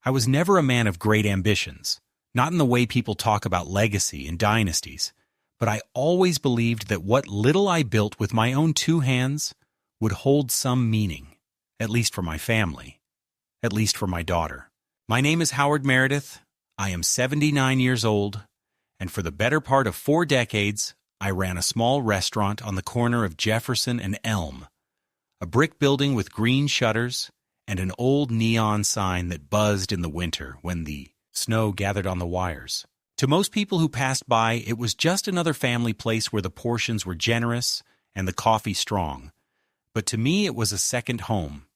I was never a man of great ambitions, not in the way people talk about legacy and dynasties, but I always believed that what little I built with my own two hands would hold some meaning, at least for my family, at least for my daughter. My name is Howard Meredith. I am 79 years old, and for the better part of 4 decades, I ran a small restaurant on the corner of Jefferson and Elm, a brick building with green shutters and an old neon sign that buzzed in the winter when the snow gathered on the wires. To most people who passed by, it was just another family place where the portions were generous and the coffee strong. But to me, it was a second home,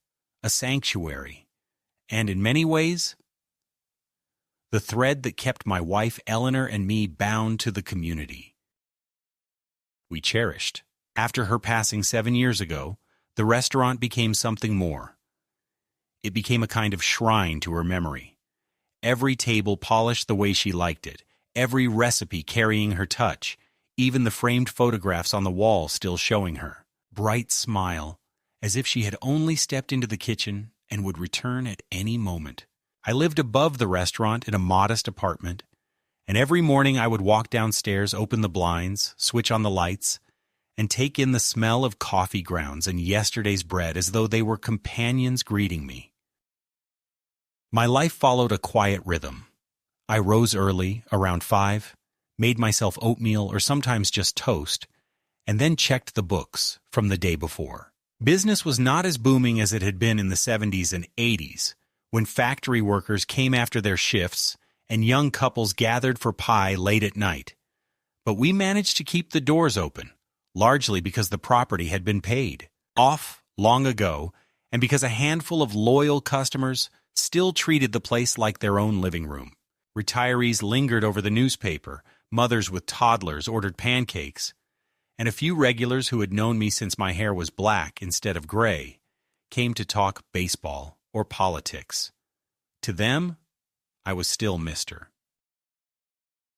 a sanctuary, and in many ways, the thread that kept my wife Eleanor and me bound to the community we cherished. After her passing 7 years ago, the restaurant became something more. It became a kind of shrine to her memory. Every table polished the way she liked it, every recipe carrying her touch, even the framed photographs on the wall still showing her bright smile, as if she had only stepped into the kitchen and would return at any moment. I lived above the restaurant in a modest apartment, and every morning I would walk downstairs, open the blinds, switch on the lights, and take in the smell of coffee grounds and yesterday's bread as though they were companions greeting me. My life followed a quiet rhythm. I rose early, around 5, made myself oatmeal or sometimes just toast, and then checked the books from the day before. Business was not as booming as it had been in the 70s and 80s, when factory workers came after their shifts and young couples gathered for pie late at night. But we managed to keep the doors open, largely because the property had been paid off long ago and because a handful of loyal customers still treated the place like their own living room. Retirees lingered over the newspaper, mothers with toddlers ordered pancakes, and a few regulars who had known me since my hair was black instead of gray came to talk baseball or politics. To them, I was still Mr.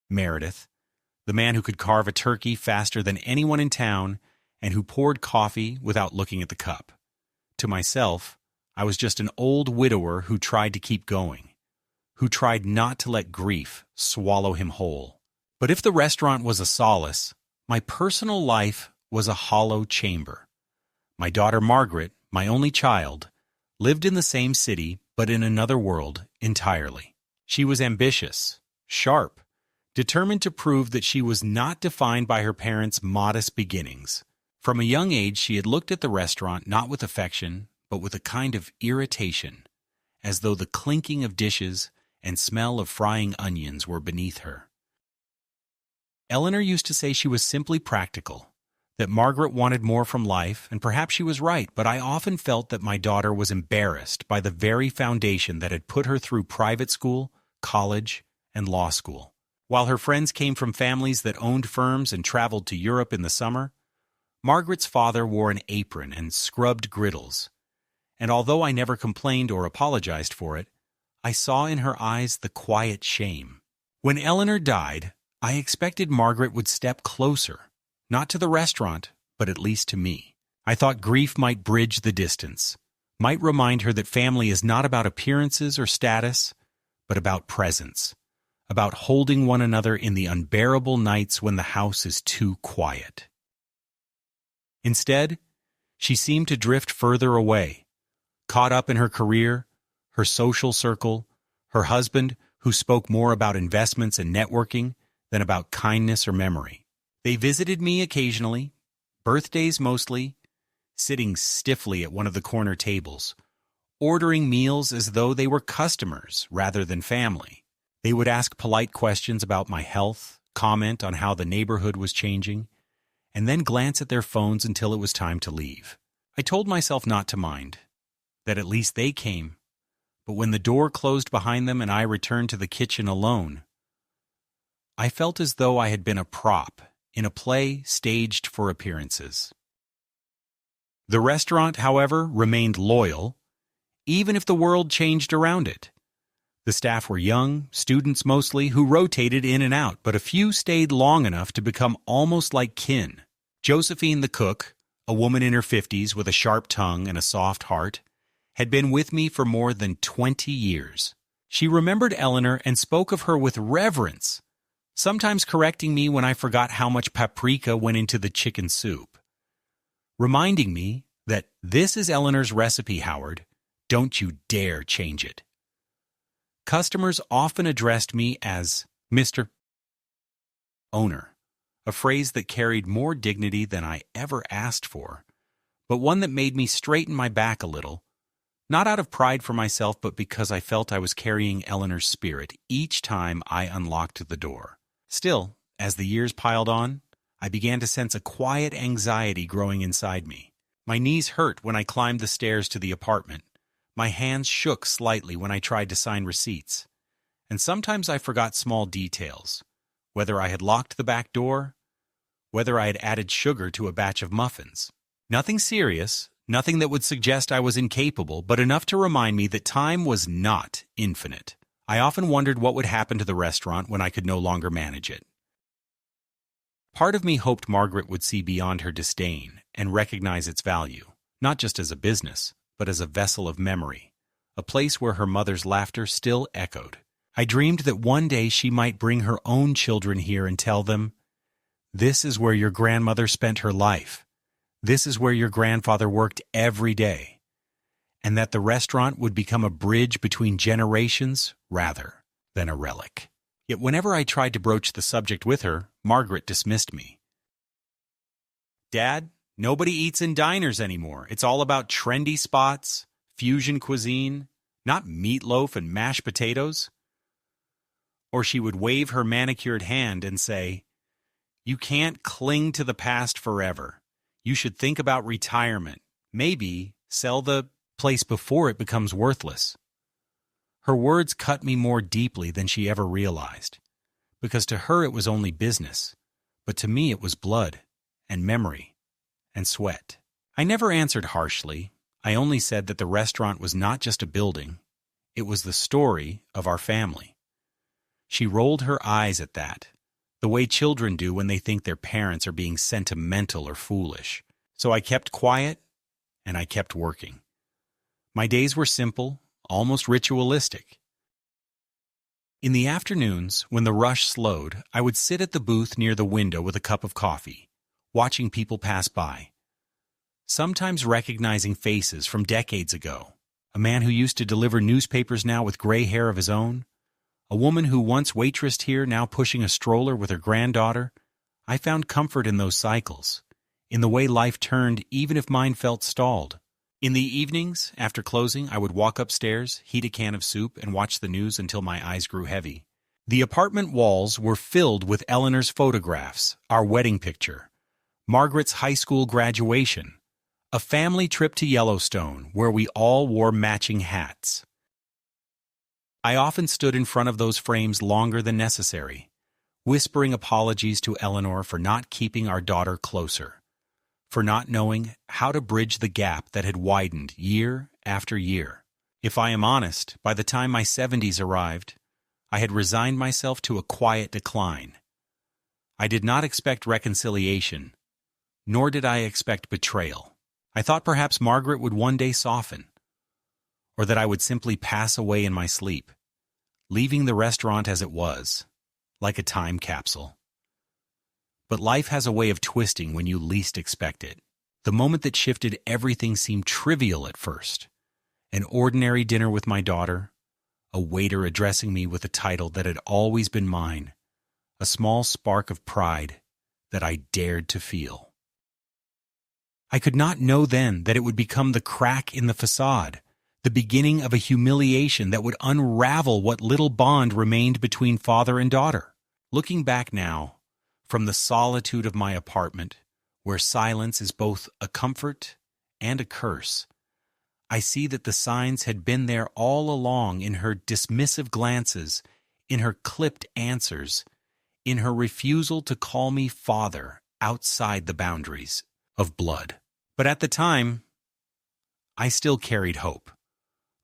Meredith, the man who could carve a turkey faster than anyone in town and who poured coffee without looking at the cup. To myself, I was just an old widower who tried to keep going, who tried not to let grief swallow him whole. But if the restaurant was a solace, my personal life was a hollow chamber. My daughter Margaret, my only child, lived in the same city but in another world entirely. She was ambitious, sharp, determined to prove that she was not defined by her parents' modest beginnings. From a young age, she had looked at the restaurant not with affection, but with a kind of irritation, as though the clinking of dishes and smell of frying onions were beneath her. Eleanor used to say she was simply practical, that Margaret wanted more from life, and perhaps she was right, but I often felt that my daughter was embarrassed by the very foundation that had put her through private school, college, and law school. While her friends came from families that owned firms and traveled to Europe in the summer, Margaret's father wore an apron and scrubbed griddles, and although I never complained or apologized for it, I saw in her eyes the quiet shame. When Eleanor died, I expected Margaret would step closer, not to the restaurant, but at least to me. I thought grief might bridge the distance, might remind her that family is not about appearances or status, but about presence, about holding one another in the unbearable nights when the house is too quiet. Instead, she seemed to drift further away, caught up in her career, her social circle, her husband who spoke more about investments and networking than about kindness or memory. They visited me occasionally, birthdays mostly, sitting stiffly at one of the corner tables, ordering meals as though they were customers rather than family. They would ask polite questions about my health, comment on how the neighborhood was changing, and then glance at their phones until it was time to leave. I told myself not to mind, that at least they came, but when the door closed behind them and I returned to the kitchen alone, I felt as though I had been a prop in a play staged for appearances. The restaurant, however, remained loyal, even if the world changed around it. The staff were young, students mostly, who rotated in and out, but a few stayed long enough to become almost like kin. Josephine the cook, a woman in her 50s with a sharp tongue and a soft heart, had been with me for more than 20 years. She remembered Eleanor and spoke of her with reverence, sometimes correcting me when I forgot how much paprika went into the chicken soup, reminding me that this is Eleanor's recipe, Howard. Don't you dare change it. Customers often addressed me as Mr. Owner, a phrase that carried more dignity than I ever asked for, but one that made me straighten my back a little, not out of pride for myself, but because I felt I was carrying Eleanor's spirit each time I unlocked the door. Still, as the years piled on, I began to sense a quiet anxiety growing inside me. My knees hurt when I climbed the stairs to the apartment. My hands shook slightly when I tried to sign receipts. And sometimes I forgot small details, whether I had locked the back door, whether I had added sugar to a batch of muffins. Nothing serious, nothing that would suggest I was incapable, but enough to remind me that time was not infinite. I often wondered what would happen to the restaurant when I could no longer manage it. Part of me hoped Margaret would see beyond her disdain and recognize its value, not just as a business, but as a vessel of memory, a place where her mother's laughter still echoed. I dreamed that one day she might bring her own children here and tell them, "This is where your grandmother spent her life. This is where your grandfather worked every day," and that the restaurant would become a bridge between generations rather than a relic. Yet whenever I tried to broach the subject with her, Margaret dismissed me. "Dad, nobody eats in diners anymore. It's all about trendy spots, fusion cuisine, not meatloaf and mashed potatoes." Or she would wave her manicured hand and say, "You can't cling to the past forever. You should think about retirement. Maybe sell the place before it becomes worthless." Her words cut me more deeply than she ever realized, because to her it was only business, but to me it was blood and memory and sweat. I never answered harshly. I only said that the restaurant was not just a building, it was the story of our family. She rolled her eyes at that, the way children do when they think their parents are being sentimental or foolish. So I kept quiet, and I kept working. My days were simple, almost ritualistic. In the afternoons, when the rush slowed, I would sit at the booth near the window with a cup of coffee, watching people pass by, sometimes recognizing faces from decades ago. A man who used to deliver newspapers now with gray hair of his own, a woman who once waitressed here now pushing a stroller with her granddaughter. I found comfort in those cycles, in the way life turned even if mine felt stalled. In the evenings, after closing, I would walk upstairs, heat a can of soup, and watch the news until my eyes grew heavy. The apartment walls were filled with Eleanor's photographs, our wedding picture, Margaret's high school graduation, a family trip to Yellowstone where we all wore matching hats. I often stood in front of those frames longer than necessary, whispering apologies to Eleanor for not keeping our daughter closer, for not knowing how to bridge the gap that had widened year after year. If I am honest, by the time my 70s arrived, I had resigned myself to a quiet decline. I did not expect reconciliation, nor did I expect betrayal. I thought perhaps Margaret would one day soften, or that I would simply pass away in my sleep, leaving the restaurant as it was, like a time capsule. But life has a way of twisting when you least expect it. The moment that shifted everything seemed trivial at first. An ordinary dinner with my daughter, a waiter addressing me with a title that had always been mine, a small spark of pride that I dared to feel. I could not know then that it would become the crack in the facade, the beginning of a humiliation that would unravel what little bond remained between father and daughter. Looking back now, from the solitude of my apartment, where silence is both a comfort and a curse, I see that the signs had been there all along in her dismissive glances, in her clipped answers, in her refusal to call me father outside the boundaries of blood. But at the time, I still carried hope,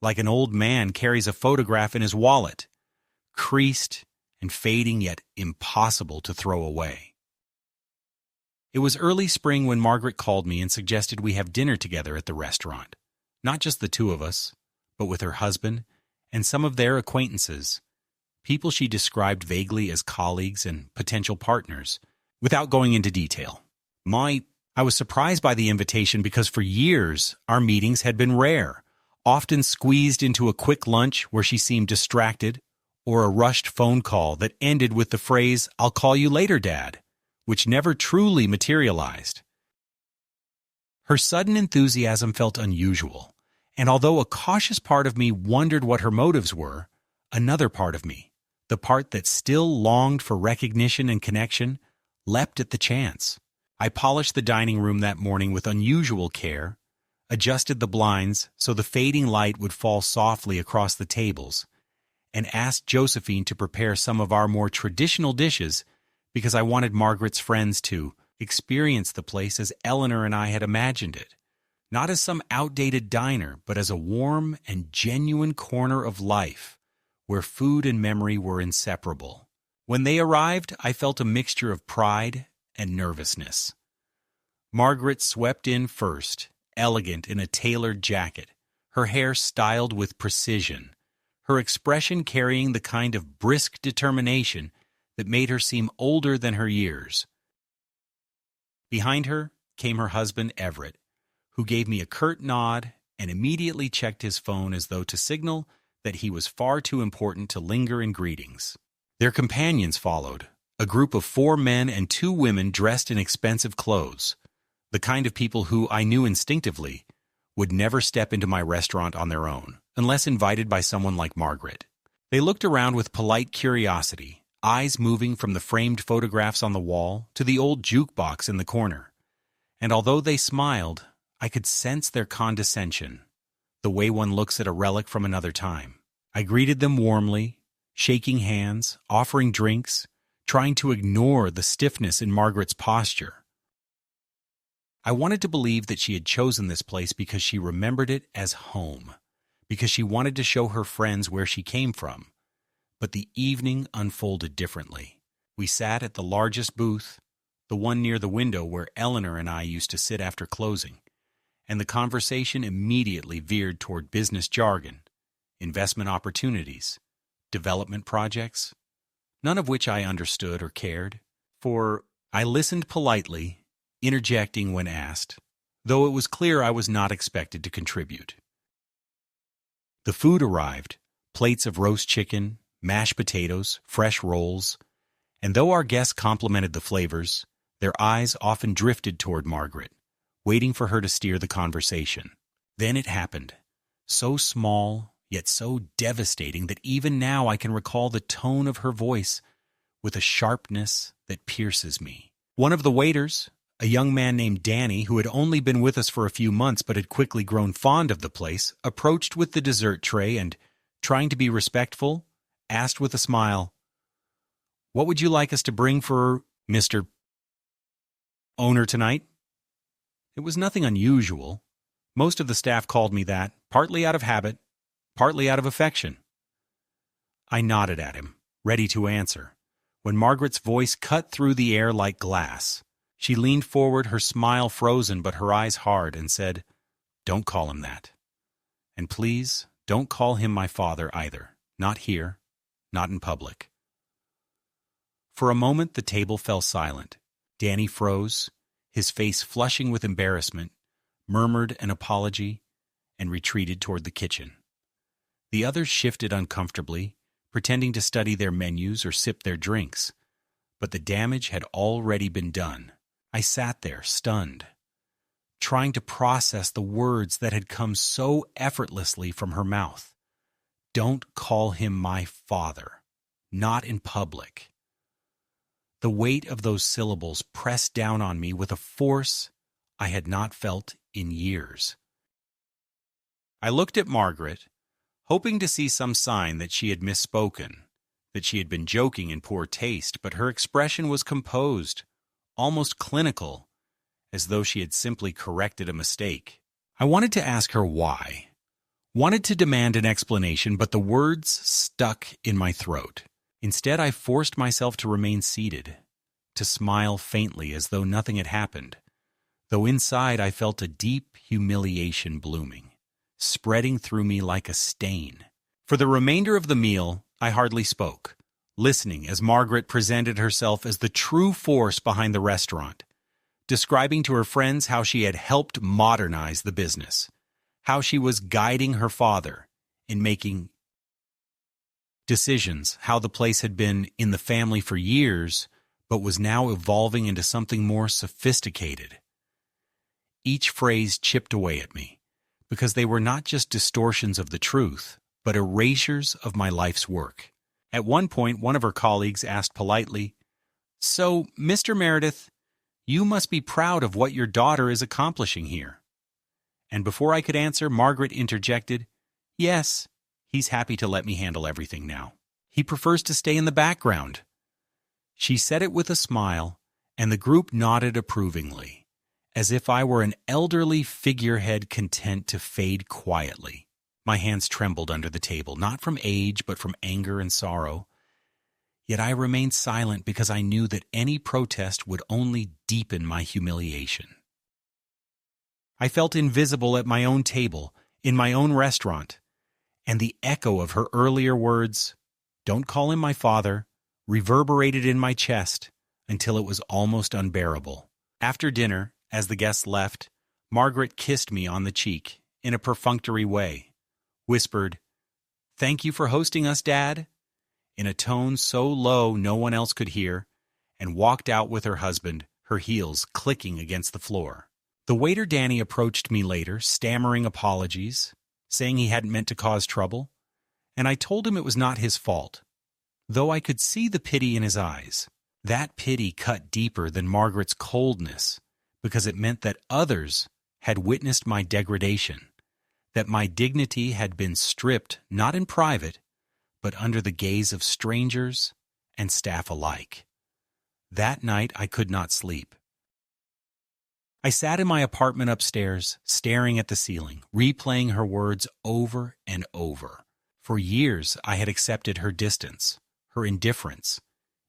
like an old man carries a photograph in his wallet, creased and fading yet impossible to throw away. It was early spring when Margaret called me and suggested we have dinner together at the restaurant. Not just the two of us, but with her husband and some of their acquaintances, people she described vaguely as colleagues and potential partners, without going into detail. I was surprised by the invitation because for years our meetings had been rare, often squeezed into a quick lunch where she seemed distracted, or a rushed phone call that ended with the phrase, "I'll call you later, Dad," which never truly materialized. Her sudden enthusiasm felt unusual, and although a cautious part of me wondered what her motives were, another part of me, the part that still longed for recognition and connection, leapt at the chance. I polished the dining room that morning with unusual care, adjusted the blinds so the fading light would fall softly across the tables, and asked Josephine to prepare some of our more traditional dishes because I wanted Margaret's friends to experience the place as Eleanor and I had imagined it, not as some outdated diner, but as a warm and genuine corner of life where food and memory were inseparable. When they arrived, I felt a mixture of pride and nervousness. Margaret swept in first, elegant in a tailored jacket, her hair styled with precision, her expression carrying the kind of brisk determination that made her seem older than her years. Behind her came her husband Everett, who gave me a curt nod and immediately checked his phone as though to signal that he was far too important to linger in greetings. Their companions followed, a group of 4 men and 2 women dressed in expensive clothes, the kind of people who I knew instinctively would never step into my restaurant on their own, unless invited by someone like Margaret. They looked around with polite curiosity, eyes moving from the framed photographs on the wall to the old jukebox in the corner. And although they smiled, I could sense their condescension, the way one looks at a relic from another time. I greeted them warmly, shaking hands, offering drinks, trying to ignore the stiffness in Margaret's posture. I wanted to believe that she had chosen this place because she remembered it as home, because she wanted to show her friends where she came from. But the evening unfolded differently. We sat at the largest booth, the one near the window where Eleanor and I used to sit after closing, and the conversation immediately veered toward business jargon, investment opportunities, development projects, none of which I understood or cared, for I listened politely, interjecting when asked, though it was clear I was not expected to contribute. The food arrived, plates of roast chicken, mashed potatoes, fresh rolls, and though our guests complimented the flavors, their eyes often drifted toward Margaret, waiting for her to steer the conversation. Then it happened, so small, yet so devastating that even now I can recall the tone of her voice with a sharpness that pierces me. One of the waiters, a young man named Danny, who had only been with us for a few months but had quickly grown fond of the place, approached with the dessert tray and, trying to be respectful, asked with a smile, "What would you like us to bring for Mr. Owner tonight?" It was nothing unusual. Most of the staff called me that, partly out of habit, partly out of affection. I nodded at him, ready to answer, when Margaret's voice cut through the air like glass. She leaned forward, her smile frozen but her eyes hard, and said, "Don't call him that. And please, don't call him my father either. Not here, not in public." For a moment the table fell silent. Danny froze, his face flushing with embarrassment, murmured an apology, and retreated toward the kitchen. The others shifted uncomfortably, pretending to study their menus or sip their drinks. But the damage had already been done. I sat there, stunned, trying to process the words that had come so effortlessly from her mouth. Don't call him my father. Not in public. The weight of those syllables pressed down on me with a force I had not felt in years. I looked at Margaret, hoping to see some sign that she had misspoken, that she had been joking in poor taste, but her expression was composed, almost clinical, as though she had simply corrected a mistake. I wanted to ask her why, wanted to demand an explanation, but the words stuck in my throat. Instead, I forced myself to remain seated, to smile faintly as though nothing had happened, though inside I felt a deep humiliation blooming, spreading through me like a stain. For the remainder of the meal, I hardly spoke, listening as Margaret presented herself as the true force behind the restaurant, describing to her friends how she had helped modernize the business, how she was guiding her father in making decisions, how the place had been in the family for years, but was now evolving into something more sophisticated. Each phrase chipped away at me, because they were not just distortions of the truth, but erasures of my life's work. At one point, one of her colleagues asked politely, "So, Mr. Meredith, you must be proud of what your daughter is accomplishing here." And before I could answer, Margaret interjected, "Yes, he's happy to let me handle everything now. He prefers to stay in the background." She said it with a smile, and the group nodded approvingly, as if I were an elderly figurehead content to fade quietly. My hands trembled under the table, not from age, but from anger and sorrow. Yet I remained silent because I knew that any protest would only deepen my humiliation. I felt invisible at my own table, in my own restaurant, and the echo of her earlier words, "Don't call him my father," reverberated in my chest until it was almost unbearable. After dinner, as the guests left, Margaret kissed me on the cheek in a perfunctory way, whispered, "Thank you for hosting us, Dad," in a tone so low no one else could hear, and walked out with her husband, her heels clicking against the floor. The waiter Danny approached me later, stammering apologies, saying he hadn't meant to cause trouble, and I told him it was not his fault, though I could see the pity in his eyes. That pity cut deeper than Margaret's coldness, because it meant that others had witnessed my degradation, that my dignity had been stripped not in private, but under the gaze of strangers and staff alike. That night I could not sleep. I sat in my apartment upstairs, staring at the ceiling, replaying her words over and over. For years I had accepted her distance, her indifference,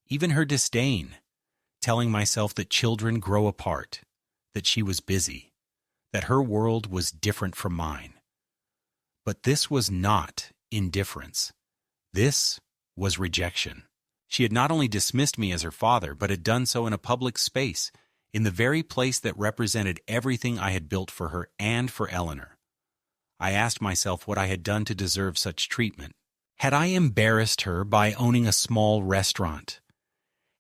even her disdain, telling myself that children grow apart, that she was busy, that her world was different from mine. But this was not indifference. This was rejection. She had not only dismissed me as her father, but had done so in a public space, in the very place that represented everything I had built for her and for Eleanor. I asked myself what I had done to deserve such treatment. Had I embarrassed her by owning a small restaurant?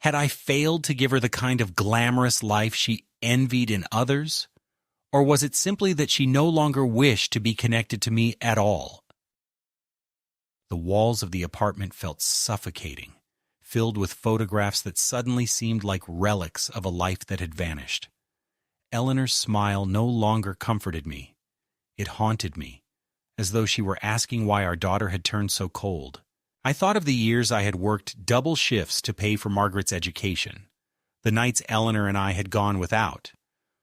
Had I failed to give her the kind of glamorous life she envied in others? Or was it simply that she no longer wished to be connected to me at all? The walls of the apartment felt suffocating, filled with photographs that suddenly seemed like relics of a life that had vanished. Eleanor's smile no longer comforted me. It haunted me, as though she were asking why our daughter had turned so cold. I thought of the years I had worked double shifts to pay for Margaret's education, the nights Eleanor and I had gone without,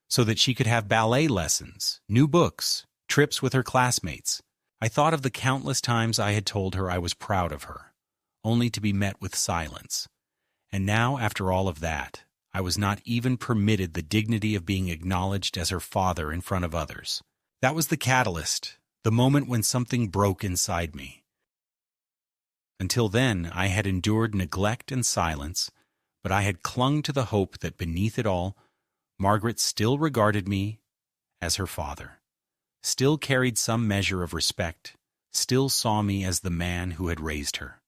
so that she could have ballet lessons, new books, trips with her classmates. I thought of the countless times I had told her I was proud of her, only to be met with silence. And now, after all of that, I was not even permitted the dignity of being acknowledged as her father in front of others. That was the catalyst, the moment when something broke inside me. Until then, I had endured neglect and silence, but I had clung to the hope that beneath it all, Margaret still regarded me as her father, still carried some measure of respect, still saw me as the man who had raised her.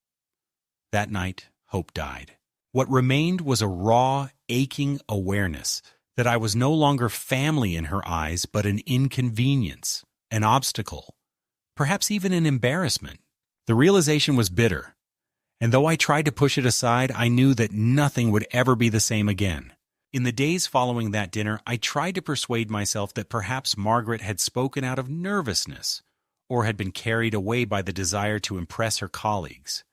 That night, hope died. What remained was a raw, aching awareness that I was no longer family in her eyes, but an inconvenience, an obstacle, perhaps even an embarrassment. The realization was bitter, and though I tried to push it aside, I knew that nothing would ever be the same again. In the days following that dinner, I tried to persuade myself that perhaps Margaret had spoken out of nervousness or had been carried away by the desire to impress her colleagues,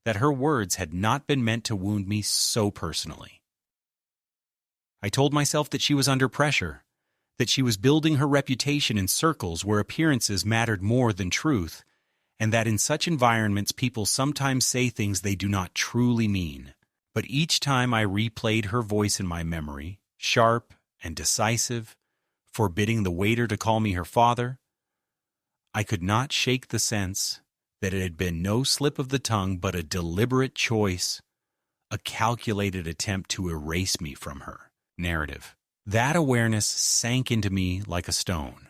that her words had not been meant to wound me so personally. I told myself that she was under pressure, that she was building her reputation in circles where appearances mattered more than truth, and that in such environments people sometimes say things they do not truly mean. But each time I replayed her voice in my memory, sharp and decisive, forbidding the waiter to call me her father, I could not shake the sense that it had been no slip of the tongue but a deliberate choice, a calculated attempt to erase me from her narrative. That awareness sank into me like a stone.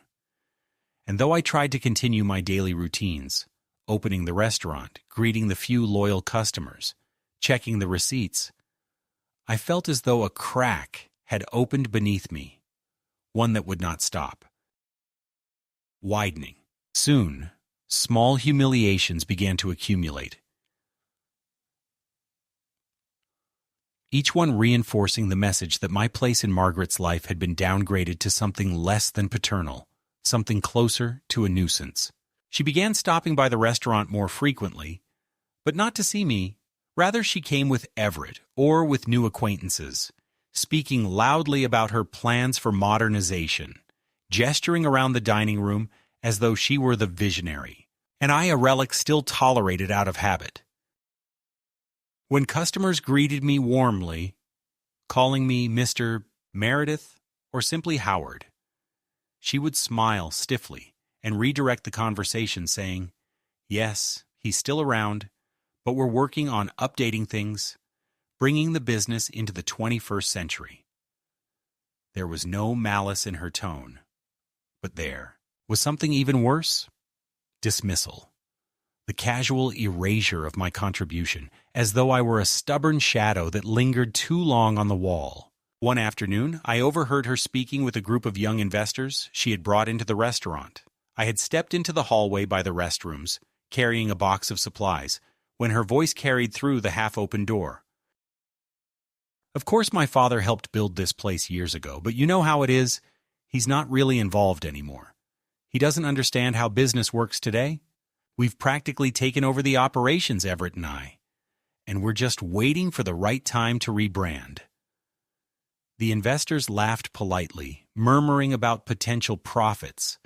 And though I tried to continue my daily routines, opening the restaurant, greeting the few loyal customers, checking the receipts, I felt as though a crack had opened beneath me, one that would not stop. Widening. Soon, small humiliations began to accumulate, each one reinforcing the message that my place in Margaret's life had been downgraded to something less than paternal, something closer to a nuisance. She began stopping by the restaurant more frequently, but not to see me. Rather, she came with Everett or with new acquaintances, speaking loudly about her plans for modernization, gesturing around the dining room as though she were the visionary, and I a relic still tolerated out of habit. When customers greeted me warmly, calling me Mr. Meredith or simply Howard, she would smile stiffly and redirect the conversation saying, "Yes, he's still around, but we're working on updating things, bringing the business into the 21st century." There was no malice in her tone, but there was something even worse: dismissal. The casual erasure of my contribution, as though I were a stubborn shadow that lingered too long on the wall. One afternoon, I overheard her speaking with a group of young investors she had brought into the restaurant. I had stepped into the hallway by the restrooms, carrying a box of supplies, when her voice carried through the half-open door. "Of course my father helped build this place years ago, but you know how it is. He's not really involved anymore. He doesn't understand how business works today. We've practically taken over the operations, Everett and I, and we're just waiting for the right time to rebrand." The investors laughed politely, murmuring about potential profits,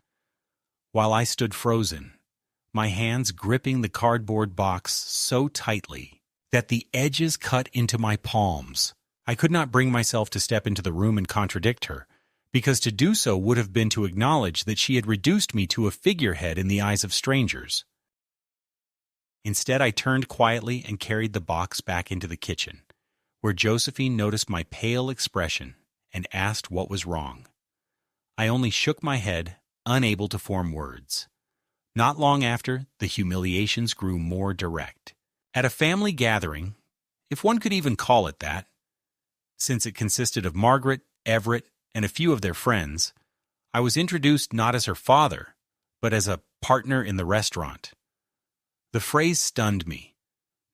while I stood frozen, my hands gripping the cardboard box so tightly that the edges cut into my palms. I could not bring myself to step into the room and contradict her, because to do so would have been to acknowledge that she had reduced me to a figurehead in the eyes of strangers. Instead, I turned quietly and carried the box back into the kitchen, where Josephine noticed my pale expression and asked what was wrong. I only shook my head, unable to form words. Not long after, the humiliations grew more direct. At a family gathering, if one could even call it that, since it consisted of Margaret, Everett, and a few of their friends, I was introduced not as her father, but as a partner in the restaurant. The phrase stunned me,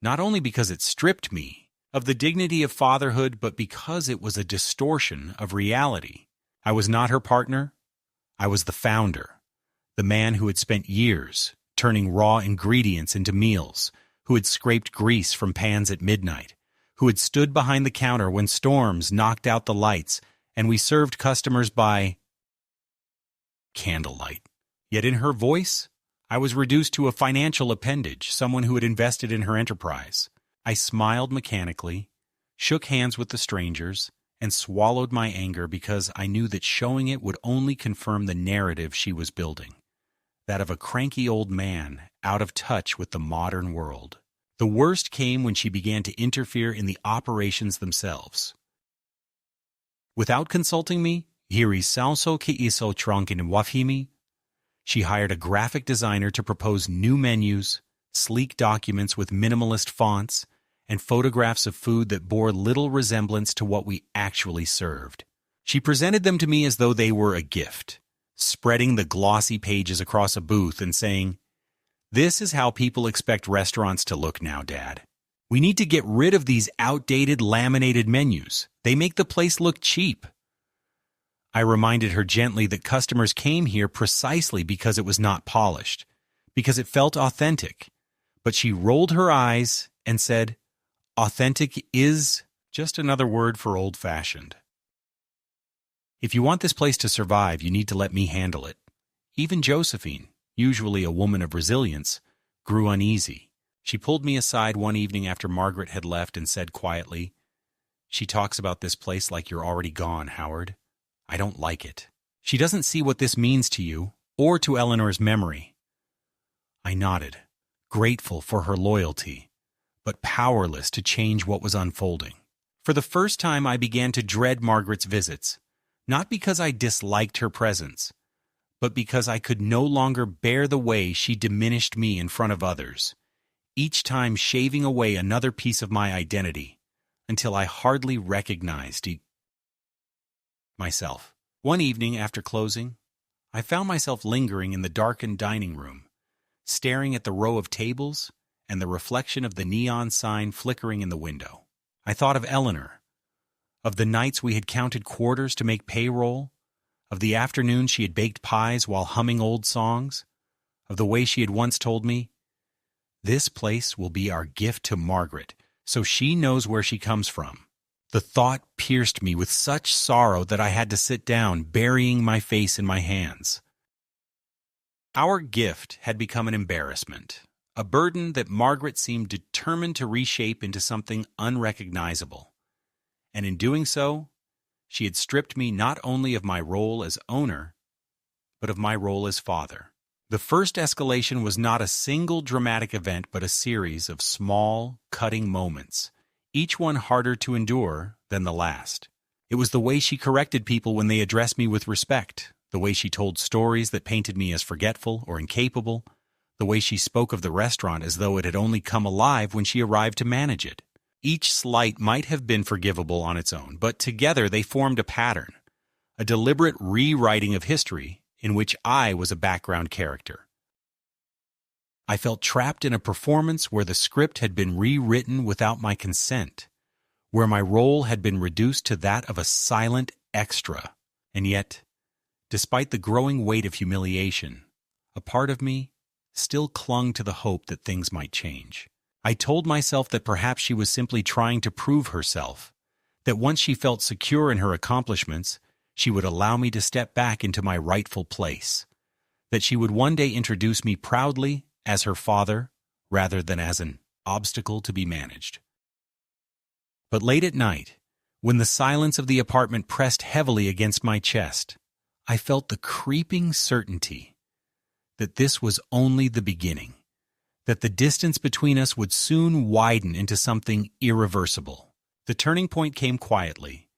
not only because it stripped me of the dignity of fatherhood, but because it was a distortion of reality. I was not her partner. I was the founder, the man who had spent years turning raw ingredients into meals, who had scraped grease from pans at midnight, who had stood behind the counter when storms knocked out the lights and we served customers by candlelight. Yet in her voice, I was reduced to a financial appendage, someone who had invested in her enterprise. I smiled mechanically, shook hands with the strangers, and swallowed my anger because I knew that showing it would only confirm the narrative she was building, that of a cranky old man out of touch with the modern world. The worst came when she began to interfere in the operations themselves. Without consulting me, hiri sauso ki iso tronkin wafhimi, she hired a graphic designer to propose new menus, sleek documents with minimalist fonts, and photographs of food that bore little resemblance to what we actually served. She presented them to me as though they were a gift, spreading the glossy pages across a booth and saying, "This is how people expect restaurants to look now, Dad. We need to get rid of these outdated laminated menus. They make the place look cheap." I reminded her gently that customers came here precisely because it was not polished, because it felt authentic. But she rolled her eyes and said, "Authentic is just another word for old-fashioned. If you want this place to survive, you need to let me handle it." Even Josephine, usually a woman of resilience, grew uneasy. She pulled me aside one evening after Margaret had left and said quietly, "She talks about this place like you're already gone, Howard. I don't like it. She doesn't see what this means to you or to Eleanor's memory." I nodded, grateful for her loyalty, but powerless to change what was unfolding. For the first time, I began to dread Margaret's visits, not because I disliked her presence, but because I could no longer bear the way she diminished me in front of others, each time shaving away another piece of my identity, until I hardly recognized myself. One evening after closing, I found myself lingering in the darkened dining room, staring at the row of tables and the reflection of the neon sign flickering in the window. I thought of Eleanor, of the nights we had counted quarters to make payroll, of the afternoons she had baked pies while humming old songs, of the way she had once told me, "This place will be our gift to Margaret, so she knows where she comes from." The thought pierced me with such sorrow that I had to sit down, burying my face in my hands. Our gift had become an embarrassment, a burden that Margaret seemed determined to reshape into something unrecognizable. And in doing so, she had stripped me not only of my role as owner, but of my role as father. The first escalation was not a single dramatic event, but a series of small, cutting moments, each one harder to endure than the last. It was the way she corrected people when they addressed me with respect, the way she told stories that painted me as forgetful or incapable, the way she spoke of the restaurant as though it had only come alive when she arrived to manage it. Each slight might have been forgivable on its own, but together they formed a pattern, a deliberate rewriting of history in which I was a background character. I felt trapped in a performance where the script had been rewritten without my consent, where my role had been reduced to that of a silent extra. And yet, despite the growing weight of humiliation, a part of me still clung to the hope that things might change. I told myself that perhaps she was simply trying to prove herself, that once she felt secure in her accomplishments, she would allow me to step back into my rightful place, that she would one day introduce me proudly as her father rather than as an obstacle to be managed. But late at night, when the silence of the apartment pressed heavily against my chest, I felt the creeping certainty that this was only the beginning, that the distance between us would soon widen into something irreversible. The turning point came quietly,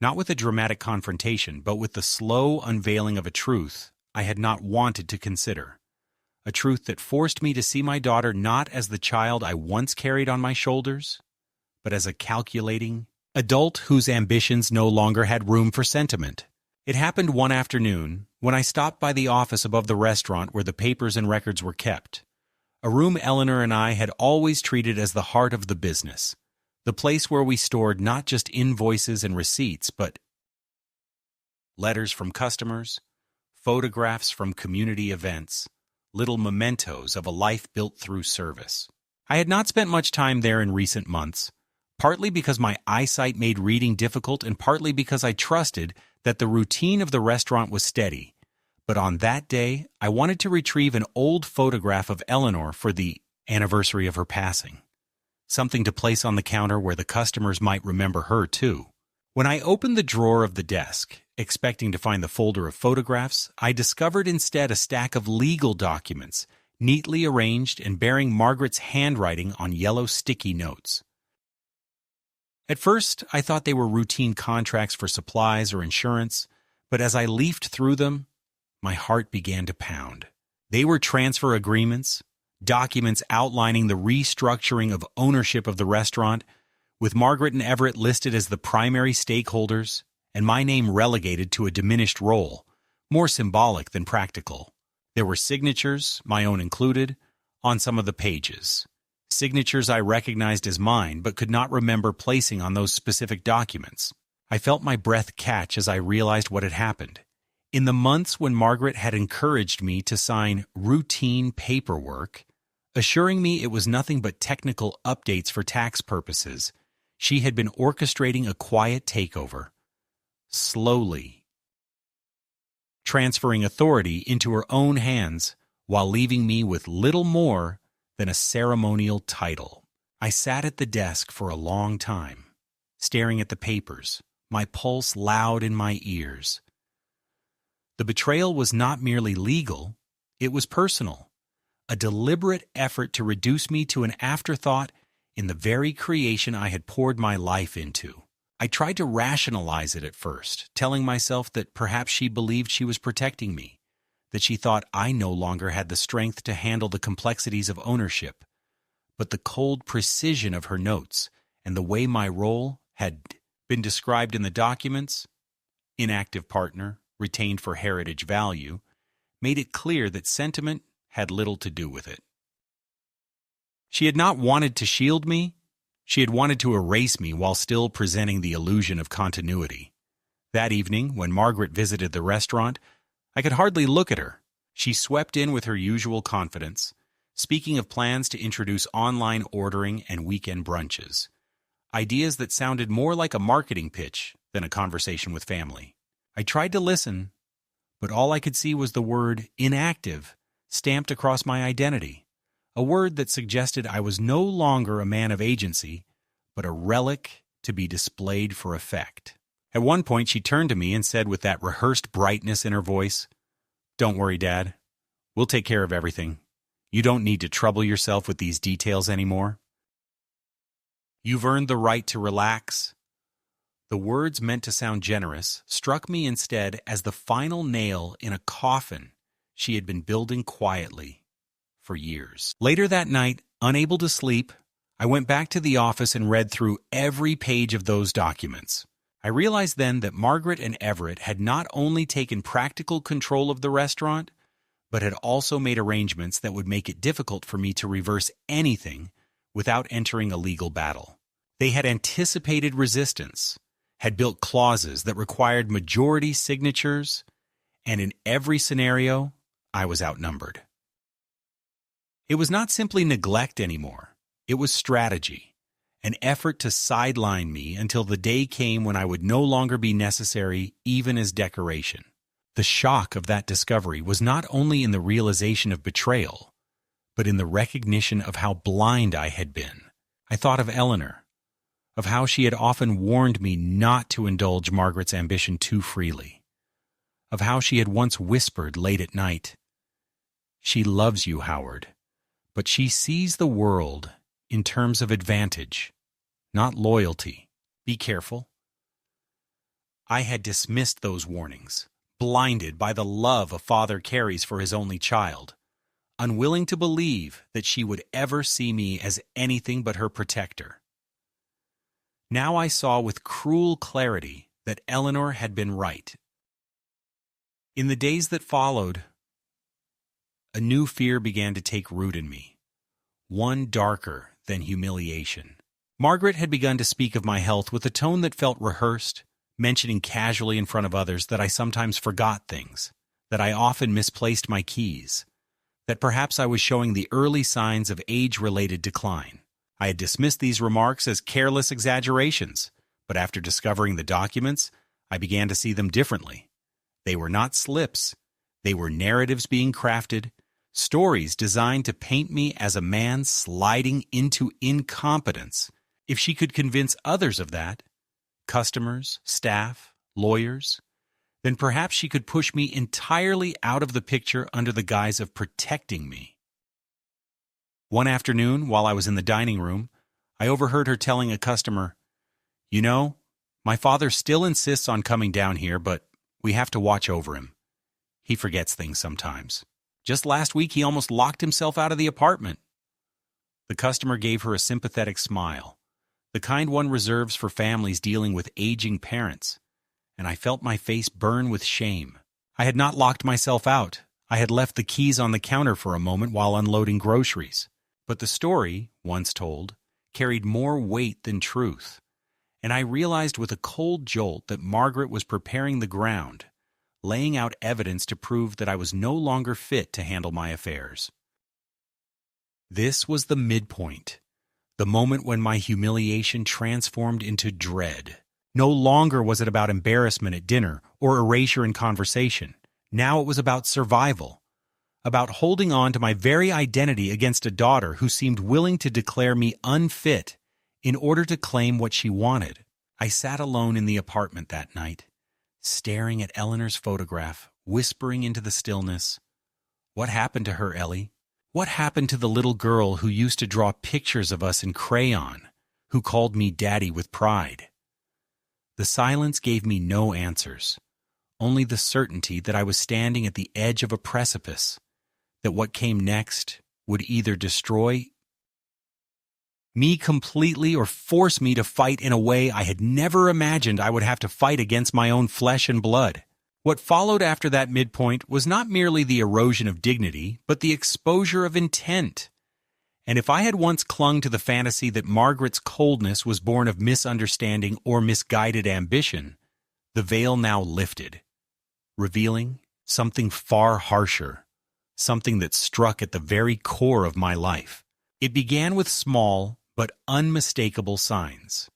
not with a dramatic confrontation, but with the slow unveiling of a truth I had not wanted to consider, a truth that forced me to see my daughter not as the child I once carried on my shoulders, but as a calculating adult whose ambitions no longer had room for sentiment. It happened one afternoon when I stopped by the office above the restaurant where the papers and records were kept, a room Eleanor and I had always treated as the heart of the business, the place where we stored not just invoices and receipts, but letters from customers, photographs from community events, little mementos of a life built through service. I had not spent much time there in recent months, partly because my eyesight made reading difficult and partly because I trusted that the routine of the restaurant was steady. But on that day, I wanted to retrieve an old photograph of Eleanor for the anniversary of her passing, something to place on the counter where the customers might remember her too. When I opened the drawer of the desk, expecting to find the folder of photographs, I discovered instead a stack of legal documents, neatly arranged and bearing Margaret's handwriting on yellow sticky notes. At first, I thought they were routine contracts for supplies or insurance, but as I leafed through them, my heart began to pound. They were transfer agreements, documents outlining the restructuring of ownership of the restaurant, with Margaret and Everett listed as the primary stakeholders, and my name relegated to a diminished role, more symbolic than practical. There were signatures, my own included, on some of the pages. Signatures I recognized as mine, but could not remember placing on those specific documents. I felt my breath catch as I realized what had happened. In the months when Margaret had encouraged me to sign routine paperwork, assuring me it was nothing but technical updates for tax purposes, she had been orchestrating a quiet takeover, slowly transferring authority into her own hands while leaving me with little more than a ceremonial title. I sat at the desk for a long time, staring at the papers, my pulse loud in my ears. The betrayal was not merely legal, it was personal. a deliberate effort to reduce me to an afterthought in the very creation I had poured my life into. I tried to rationalize it at first, telling myself that perhaps she believed she was protecting me, that she thought I no longer had the strength to handle the complexities of ownership. But the cold precision of her notes and the way my role had been described in the documents, inactive partner, retained for heritage value, made it clear that sentiment had little to do with it. She had not wanted to shield me. She had wanted to erase me while still presenting the illusion of continuity. That evening, when Margaret visited the restaurant, I could hardly look at her. She swept in with her usual confidence, speaking of plans to introduce online ordering and weekend brunches, ideas that sounded more like a marketing pitch than a conversation with family. I tried to listen, but all I could see was the word inactive stamped across my identity, a word that suggested I was no longer a man of agency, but a relic to be displayed for effect. At one point, she turned to me and said with that rehearsed brightness in her voice, "Don't worry, Dad. We'll take care of everything. You don't need to trouble yourself with these details anymore. You've earned the right to relax." The words, meant to sound generous, struck me instead as the final nail in a coffin she had been building quietly for years. Later that night, unable to sleep, I went back to the office and read through every page of those documents. I realized then that Margaret and Everett had not only taken practical control of the restaurant, but had also made arrangements that would make it difficult for me to reverse anything without entering a legal battle. They had anticipated resistance, had built clauses that required majority signatures, and in every scenario, I was outnumbered. It was not simply neglect anymore. It was strategy, an effort to sideline me until the day came when I would no longer be necessary even as decoration. The shock of that discovery was not only in the realization of betrayal, but in the recognition of how blind I had been. I thought of Eleanor, of how she had often warned me not to indulge Margaret's ambition too freely, of how she had once whispered late at night, "She loves you, Howard, but she sees the world in terms of advantage, not loyalty. Be careful." I had dismissed those warnings, blinded by the love a father carries for his only child, unwilling to believe that she would ever see me as anything but her protector. Now I saw with cruel clarity that Eleanor had been right. In the days that followed, a new fear began to take root in me, one darker than humiliation. Margaret had begun to speak of my health with a tone that felt rehearsed, mentioning casually in front of others that I sometimes forgot things, that I often misplaced my keys, that perhaps I was showing the early signs of age-related decline. I had dismissed these remarks as careless exaggerations, but after discovering the documents, I began to see them differently. They were not slips. They were narratives being crafted, stories designed to paint me as a man sliding into incompetence. If she could convince others of that, customers, staff, lawyers, then perhaps she could push me entirely out of the picture under the guise of protecting me. One afternoon, while I was in the dining room, I overheard her telling a customer, "You know, my father still insists on coming down here, but we have to watch over him. He forgets things sometimes. Just last week, he almost locked himself out of the apartment." The customer gave her a sympathetic smile, the kind one reserves for families dealing with aging parents, and I felt my face burn with shame. I had not locked myself out. I had left the keys on the counter for a moment while unloading groceries. But the story, once told, carried more weight than truth, and I realized with a cold jolt that Margaret was preparing the ground, laying out evidence to prove that I was no longer fit to handle my affairs. This was the midpoint, the moment when my humiliation transformed into dread. No longer was it about embarrassment at dinner or erasure in conversation. Now it was about survival, about holding on to my very identity against a daughter who seemed willing to declare me unfit in order to claim what she wanted. I sat alone in the apartment that night, staring at Eleanor's photograph, whispering into the stillness, "What happened to her, Ellie? What happened to the little girl who used to draw pictures of us in crayon, who called me Daddy with pride? The silence gave me no answers, only the certainty that I was standing at the edge of a precipice, that what came next would either destroy me completely or force me to fight in a way I had never imagined I would have to fight against my own flesh and blood. What followed after that midpoint was not merely the erosion of dignity, but the exposure of intent. And if I had once clung to the fantasy that Margaret's coldness was born of misunderstanding or misguided ambition, the veil now lifted, revealing something far harsher, something that struck at the very core of my life. It began with small but unmistakable signs,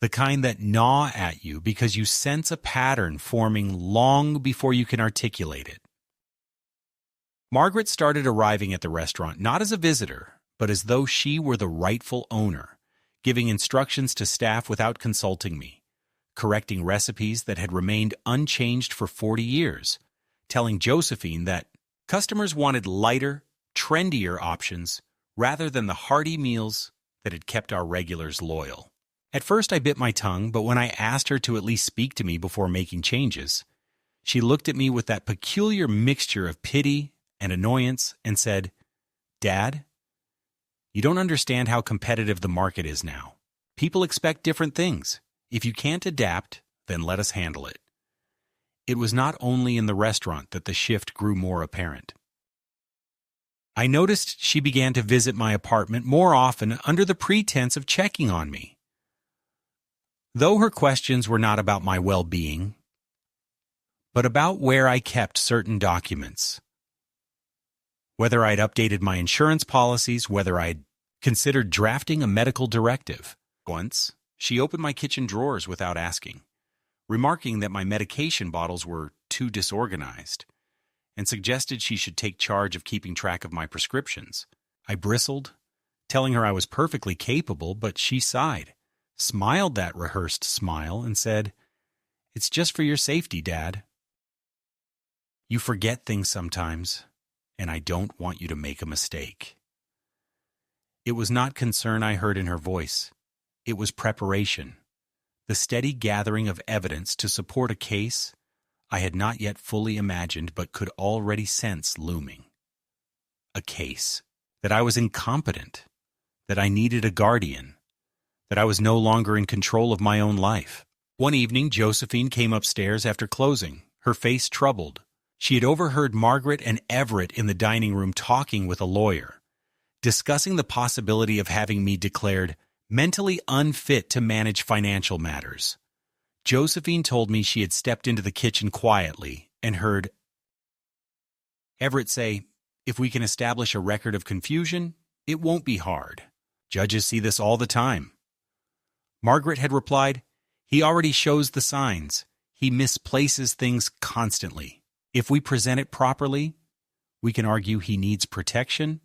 the kind that gnaw at you because you sense a pattern forming long before you can articulate it. Margaret started arriving at the restaurant not as a visitor, but as though she were the rightful owner, giving instructions to staff without consulting me, correcting recipes that had remained unchanged for 40 years, telling Josephine that customers wanted lighter, trendier options rather than the hearty meals that had kept our regulars loyal. At first I bit my tongue, but when I asked her to at least speak to me before making changes, she looked at me with that peculiar mixture of pity and annoyance and said, "Dad, you don't understand how competitive the market is now. People expect different things. If you can't adapt, then let us handle it." It was not only in the restaurant that the shift grew more apparent. I noticed she began to visit my apartment more often under the pretense of checking on me. Though her questions were not about my well-being, but about where I kept certain documents, whether I'd updated my insurance policies, whether I'd considered drafting a medical directive. Once, she opened my kitchen drawers without asking, remarking that my medication bottles were too disorganized, and suggested she should take charge of keeping track of my prescriptions. I bristled, telling her I was perfectly capable, but she sighed, smiled that rehearsed smile, and said, "It's just for your safety, Dad. You forget things sometimes, and I don't want you to make a mistake." It was not concern I heard in her voice. It was preparation, the steady gathering of evidence to support a case I had not yet fully imagined but could already sense looming. A case that I was incompetent, that I needed a guardian, that I was no longer in control of my own life. One evening, Josephine came upstairs after closing, her face troubled. She had overheard Margaret and Everett in the dining room talking with a lawyer, discussing the possibility of having me declared mentally unfit to manage financial matters. Josephine told me she had stepped into the kitchen quietly and heard Everett say, "If we can establish a record of confusion, it won't be hard. Judges see this all the time." Margaret had replied, "He already shows the signs. He misplaces things constantly. If we present it properly, we can argue he needs protection,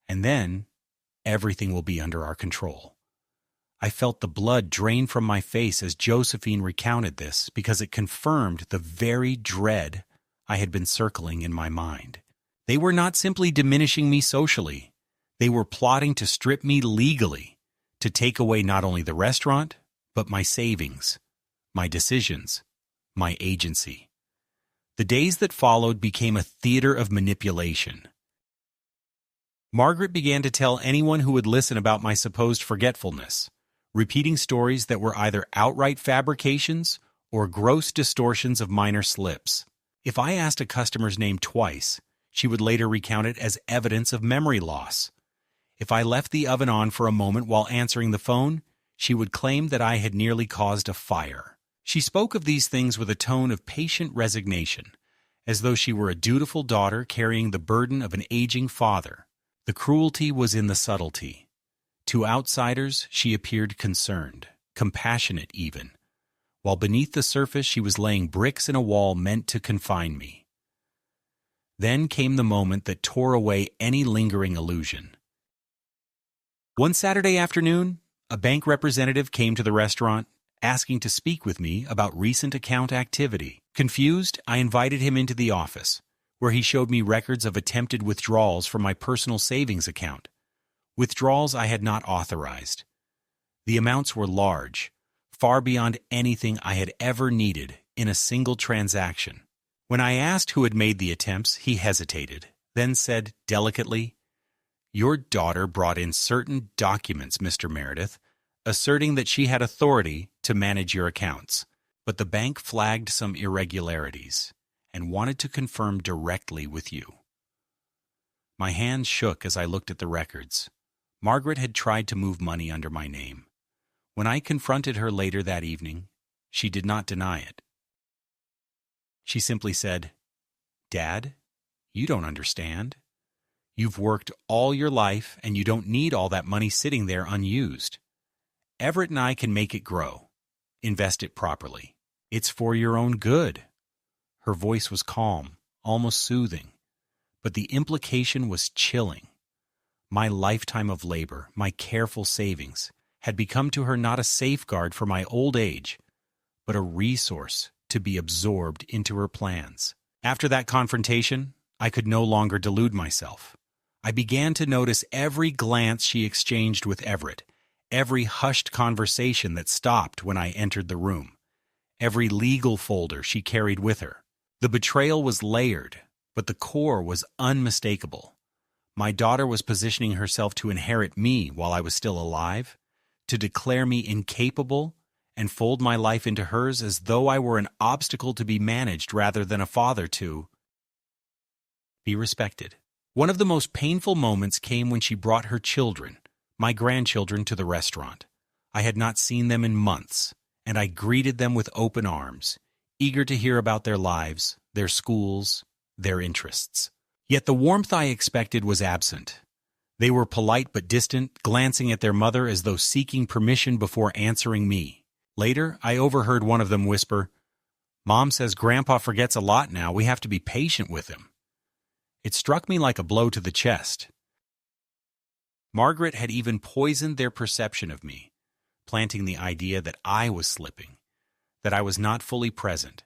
and then everything will be under our control." I felt the blood drain from my face as Josephine recounted this because it confirmed the very dread I had been circling in my mind. They were not simply diminishing me socially. They were plotting to strip me legally, to take away not only the restaurant, but my savings, my decisions, my agency. The days that followed became a theater of manipulation. Margaret began to tell anyone who would listen about my supposed forgetfulness, repeating stories that were either outright fabrications or gross distortions of minor slips. If I asked a customer's name twice, she would later recount it as evidence of memory loss. If I left the oven on for a moment while answering the phone, she would claim that I had nearly caused a fire. She spoke of these things with a tone of patient resignation, as though she were a dutiful daughter carrying the burden of an aging father. The cruelty was in the subtlety. To outsiders, she appeared concerned, compassionate even, while beneath the surface she was laying bricks in a wall meant to confine me. Then came the moment that tore away any lingering illusion. One Saturday afternoon, a bank representative came to the restaurant, asking to speak with me about recent account activity. Confused, I invited him into the office, where he showed me records of attempted withdrawals from my personal savings account, withdrawals I had not authorized. The amounts were large, far beyond anything I had ever needed in a single transaction. When I asked who had made the attempts, he hesitated, then said delicately, "Your daughter brought in certain documents, Mr. Meredith, asserting that she had authority to manage your accounts, but the bank flagged some irregularities and wanted to confirm directly with you." My hands shook as I looked at the records. Margaret had tried to move money under my name. When I confronted her later that evening, she did not deny it. She simply said, "Dad, you don't understand. You've worked all your life and you don't need all that money sitting there unused. Everett and I can make it grow. Invest it properly. It's for your own good." Her voice was calm, almost soothing, but the implication was chilling. My lifetime of labor, my careful savings, had become to her not a safeguard for my old age, but a resource to be absorbed into her plans. After that confrontation, I could no longer delude myself. I began to notice every glance she exchanged with Everett, every hushed conversation that stopped when I entered the room, every legal folder she carried with her. The betrayal was layered, but the core was unmistakable. My daughter was positioning herself to inherit me while I was still alive, to declare me incapable and fold my life into hers as though I were an obstacle to be managed rather than a father to be respected. One of the most painful moments came when she brought her children, my grandchildren, to the restaurant. I had not seen them in months, and I greeted them with open arms, eager to hear about their lives, their schools, their interests. Yet the warmth I expected was absent. They were polite but distant, glancing at their mother as though seeking permission before answering me. Later, I overheard one of them whisper, "Mom says Grandpa forgets a lot now. We have to be patient with him." It struck me like a blow to the chest. Margaret had even poisoned their perception of me, planting the idea that I was slipping, that I was not fully present,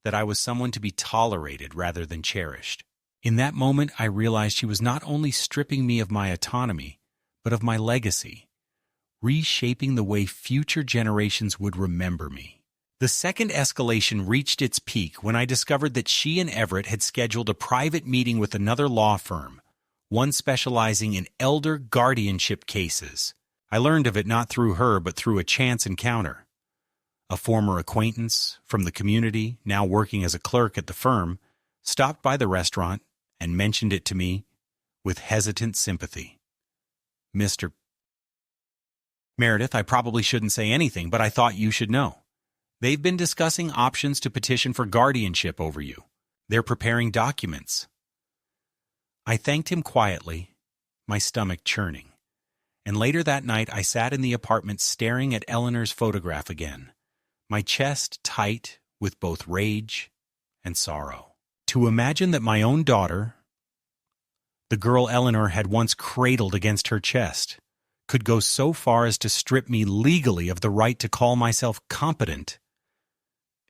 that I was someone to be tolerated rather than cherished. In that moment, I realized she was not only stripping me of my autonomy, but of my legacy, reshaping the way future generations would remember me. The second escalation reached its peak when I discovered that she and Everett had scheduled a private meeting with another law firm, one specializing in elder guardianship cases. I learned of it not through her, but through a chance encounter. A former acquaintance from the community, now working as a clerk at the firm, stopped by the restaurant and mentioned it to me with hesitant sympathy. "Mr. Meredith, I probably shouldn't say anything, but I thought you should know. They've been discussing options to petition for guardianship over you. They're preparing documents." I thanked him quietly, my stomach churning. And later that night I sat in the apartment staring at Eleanor's photograph again, my chest tight with both rage and sorrow. To imagine that my own daughter, the girl Eleanor had once cradled against her chest, could go so far as to strip me legally of the right to call myself competent.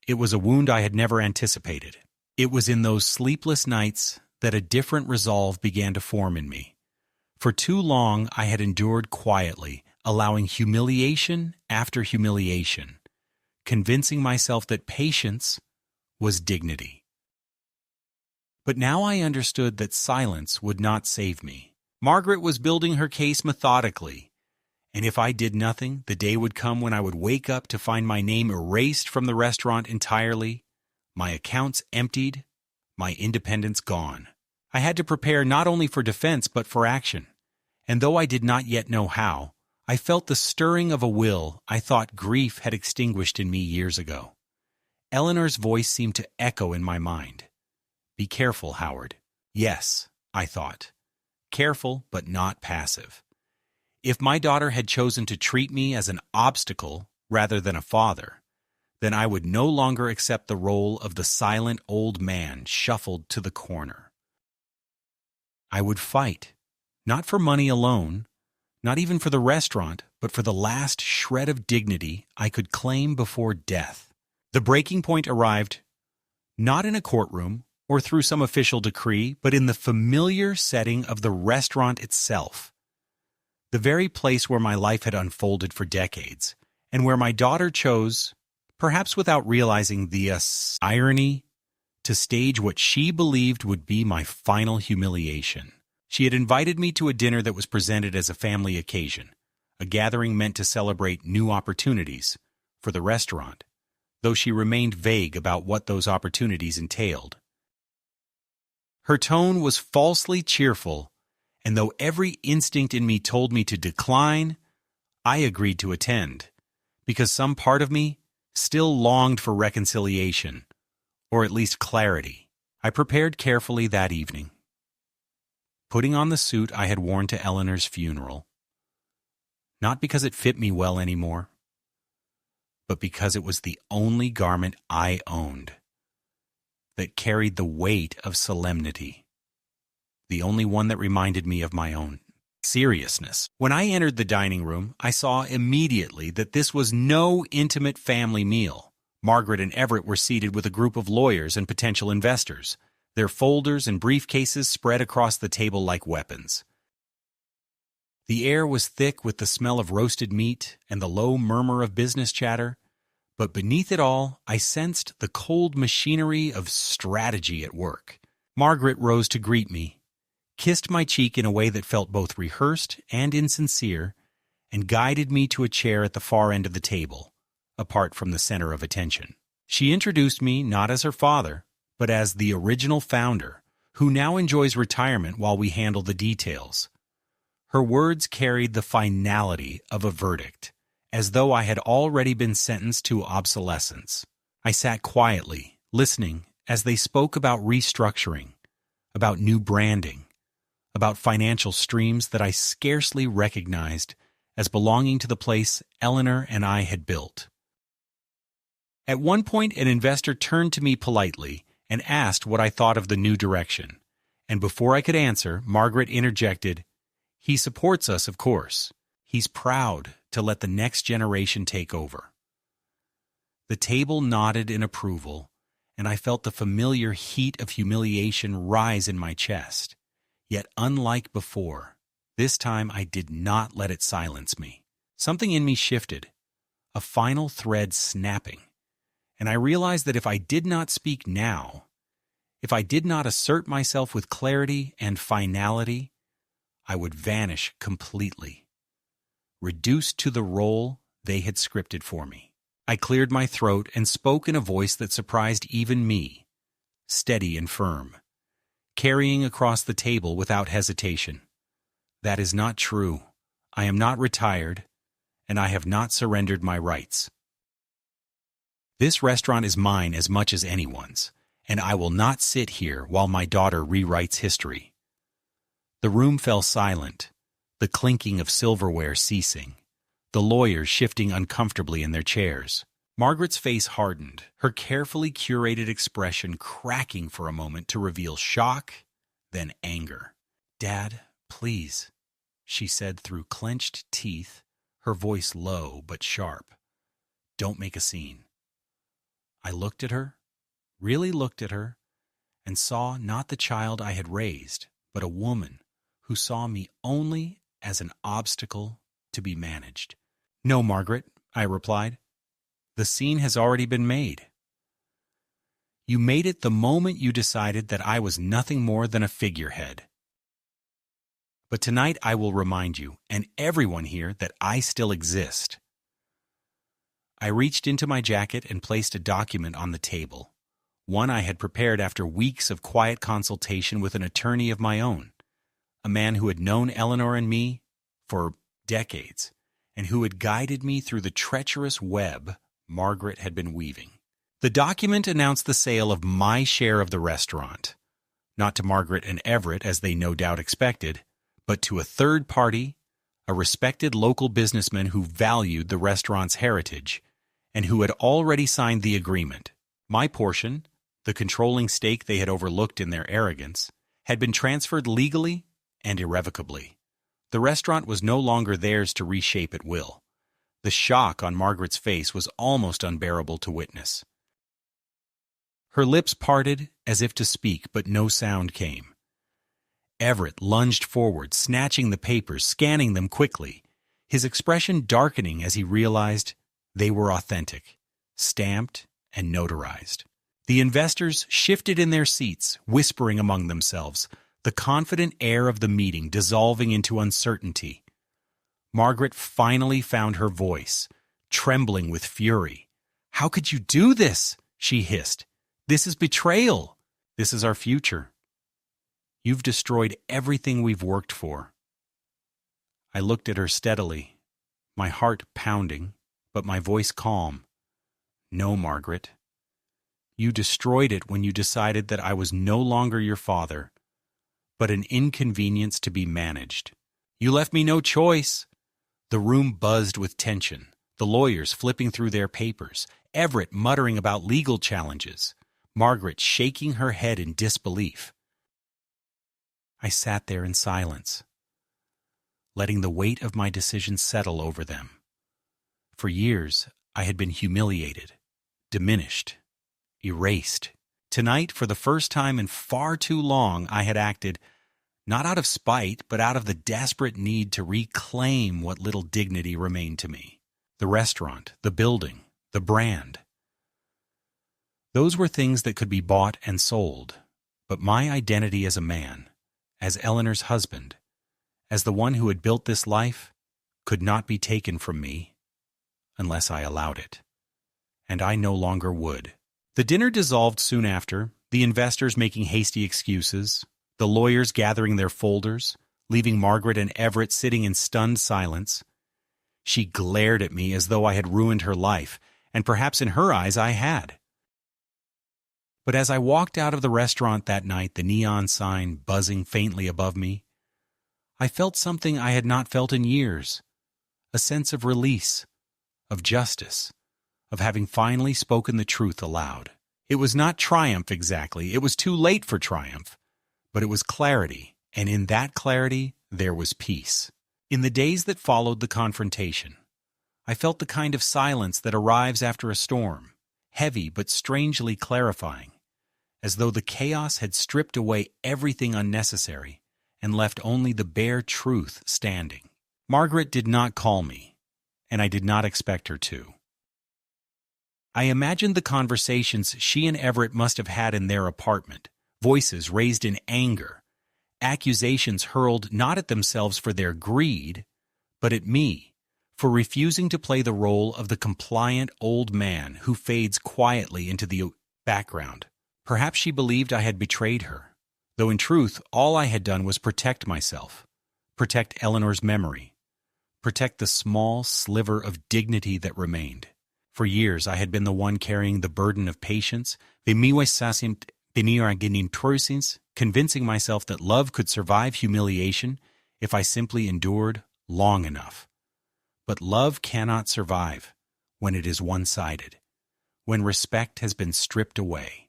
It was a wound I had never anticipated. It was in those sleepless nights that a different resolve began to form in me. For too long I had endured quietly, allowing humiliation after humiliation, convincing myself that patience was dignity. But now I understood that silence would not save me. Margaret was building her case methodically, and if I did nothing, the day would come when I would wake up to find my name erased from the restaurant entirely, my accounts emptied, my independence gone. I had to prepare not only for defense but for action, and though I did not yet know how, I felt the stirring of a will I thought grief had extinguished in me years ago. Eleanor's voice seemed to echo in my mind. "Be careful, Howard." Yes, I thought. Careful, but not passive. If my daughter had chosen to treat me as an obstacle rather than a father, then I would no longer accept the role of the silent old man shuffled to the corner. I would fight, not for money alone, not even for the restaurant, but for the last shred of dignity I could claim before death. The breaking point arrived not in a courtroom or through some official decree, but in the familiar setting of the restaurant itself. The very place where my life had unfolded for decades, and where my daughter chose, perhaps without realizing the irony, to stage what she believed would be my final humiliation. She had invited me to a dinner that was presented as a family occasion, a gathering meant to celebrate new opportunities for the restaurant, though she remained vague about what those opportunities entailed. Her tone was falsely cheerful, and though every instinct in me told me to decline, I agreed to attend, because some part of me still longed for reconciliation, or at least clarity. I prepared carefully that evening, putting on the suit I had worn to Eleanor's funeral, not because it fit me well anymore, but because it was the only garment I owned that carried the weight of solemnity, the only one that reminded me of my own seriousness. When I entered the dining room, I saw immediately that this was no intimate family meal. Margaret and Everett were seated with a group of lawyers and potential investors, their folders and briefcases spread across the table like weapons. The air was thick with the smell of roasted meat and the low murmur of business chatter, but beneath it all, I sensed the cold machinery of strategy at work. Margaret rose to greet me, kissed my cheek in a way that felt both rehearsed and insincere, and guided me to a chair at the far end of the table, apart from the center of attention. She introduced me not as her father, but as the original founder, who now enjoys retirement while we handle the details. Her words carried the finality of a verdict, as though I had already been sentenced to obsolescence. I sat quietly, listening as they spoke about restructuring, about new branding, about financial streams that I scarcely recognized as belonging to the place Eleanor and I had built. At one point, an investor turned to me politely and asked what I thought of the new direction, and before I could answer, Margaret interjected, "He supports us, of course. He's proud to let the next generation take over." The table nodded in approval, and I felt the familiar heat of humiliation rise in my chest. Yet unlike before, this time I did not let it silence me. Something in me shifted, a final thread snapping, and I realized that if I did not speak now, if I did not assert myself with clarity and finality, I would vanish completely, reduced to the role they had scripted for me. I cleared my throat and spoke in a voice that surprised even me, steady and firm, carrying across the table without hesitation. "That is not true. I am not retired, and I have not surrendered my rights. This restaurant is mine as much as anyone's, and I will not sit here while my daughter rewrites history." The room fell silent, the clinking of silverware ceasing, the lawyers shifting uncomfortably in their chairs. Margaret's face hardened, her carefully curated expression cracking for a moment to reveal shock, then anger. "Dad, please," she said through clenched teeth, her voice low but sharp. "Don't make a scene." I looked at her, really looked at her, and saw not the child I had raised, but a woman who saw me only as an obstacle to be managed. "No, Margaret," I replied. "The scene has already been made. You made it the moment you decided that I was nothing more than a figurehead. But tonight I will remind you, and everyone here, that I still exist." I reached into my jacket and placed a document on the table, one I had prepared after weeks of quiet consultation with an attorney of my own, a man who had known Eleanor and me for decades, and who had guided me through the treacherous web Margaret had been weaving. The document announced the sale of my share of the restaurant, not to Margaret and Everett as they no doubt expected, but to a third party, a respected local businessman who valued the restaurant's heritage and who had already signed the agreement. My portion, the controlling stake they had overlooked in their arrogance, had been transferred legally and irrevocably. The restaurant was no longer theirs to reshape at will. The shock on Margaret's face was almost unbearable to witness. Her lips parted as if to speak, but no sound came. Everett lunged forward, snatching the papers, scanning them quickly, his expression darkening as he realized they were authentic, stamped and notarized. The investors shifted in their seats, whispering among themselves, the confident air of the meeting dissolving into uncertainty. Margaret finally found her voice, trembling with fury. "How could you do this?" she hissed. "This is betrayal. This is our future. You've destroyed everything we've worked for." I looked at her steadily, my heart pounding, but my voice calm. "No, Margaret. You destroyed it when you decided that I was no longer your father, but an inconvenience to be managed. You left me no choice." The room buzzed with tension, the lawyers flipping through their papers, Everett muttering about legal challenges, Margaret shaking her head in disbelief. I sat there in silence, letting the weight of my decision settle over them. For years, I had been humiliated, diminished, erased. Tonight, for the first time in far too long, I had acted not out of spite, but out of the desperate need to reclaim what little dignity remained to me. The restaurant, the building, the brand. Those were things that could be bought and sold, but my identity as a man, as Eleanor's husband, as the one who had built this life, could not be taken from me unless I allowed it. And I no longer would. The dinner dissolved soon after, the investors making hasty excuses, the lawyers gathering their folders, leaving Margaret and Everett sitting in stunned silence. She glared at me as though I had ruined her life, and perhaps in her eyes I had. But as I walked out of the restaurant that night, the neon sign buzzing faintly above me, I felt something I had not felt in years, a sense of release, of justice, of having finally spoken the truth aloud. It was not triumph exactly, it was too late for triumph, but it was clarity, and in that clarity there was peace. In the days that followed the confrontation, I felt the kind of silence that arrives after a storm, heavy but strangely clarifying, as though the chaos had stripped away everything unnecessary and left only the bare truth standing. Margaret did not call me, and I did not expect her to. I imagined the conversations she and Everett must have had in their apartment, voices raised in anger, accusations hurled not at themselves for their greed, but at me, for refusing to play the role of the compliant old man who fades quietly into the background. Perhaps she believed I had betrayed her, though in truth all I had done was protect myself, protect Eleanor's memory, protect the small sliver of dignity that remained. For years I had been the one carrying the burden of patience, convincing myself that love could survive humiliation if I simply endured long enough. But love cannot survive when it is one-sided, when respect has been stripped away.